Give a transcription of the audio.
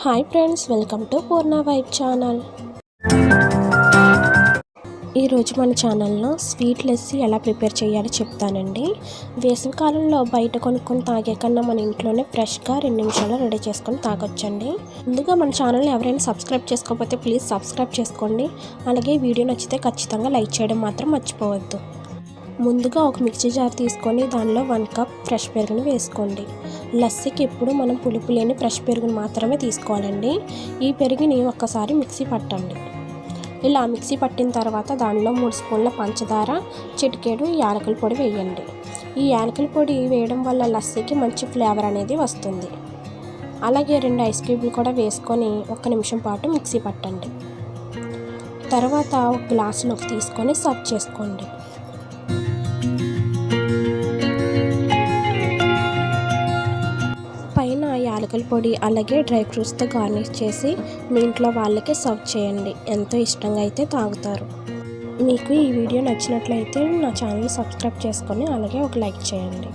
Hi friends, welcome to Purna vibe channel. ఈరోజు మన ఛానల్లో స్వీట్ లస్సీ ఎలా ప్రిపేర్ చేయాలో చెప్తానండి. వేసవికాలంలో బయట కొనుక్కొని తాగే కన్నా మన ఇంట్లోనే ఫ్రెష్గా 2 నిమిషాల్లో రెడీ చేసుకొని తాగొచ్చండి. ముందుగా మన ఛానల్ని ఎవరైనా సబ్స్క్రైబ్ చేసుకోకపోతే ప్లీజ్ సబ్స్క్రైబ్ చేసుకోండి. అలాగే వీడియో నచ్చితే ఖచ్చితంగా లైక్ చేయడం మాత్రం మర్చిపోవద్దు. ముందుగా ఒక మిక్సీ జార్ తీసుకొని దానిలో 1 కప్ ఫ్రెష్ పెరుగుని వేసుకోండి. లస్సీకి ఎప్పుడు మనం పులుపు లేని ఫ్రెష్ పెరుగుని మాత్రమే తీసుకోవాలండి. ఈ పెరుగుని ఒక్కసారి మిక్సీ పట్టండి. ఇలా మిక్సీ పట్టిన తర్వాత దానిలో 3 స్పూన్ల పంచదార, చిటికెడు యాలకుల పొడి వేయండి. ఈ యాలకుల పొడి వేయడం వల్ల లస్సీకి మంచి ఫ్లేవర్ అనేది వస్తుంది. అలాగే 2 ఐస్ క్యూబ్లు కూడా వేసుకొని 1 నిమిషం పాటు మిక్సీ పట్టండి. తర్వాత ఒక గ్లాసులోకి తీసుకొని సర్వ్ చేసుకోండి. పైన యాలకుల పొడి అలాగే డ్రై ఫ్రూట్స్తో గార్నిష్ చేసి మీ ఇంట్లో వాళ్ళకి సర్వ్ చేయండి. ఎంతో ఇష్టంగా అయితే తాగుతారు. మీకు ఈ వీడియో నచ్చినట్లయితే నా ఛానల్ని సబ్స్క్రైబ్ చేసుకొని అలాగే ఒక లైక్ చేయండి.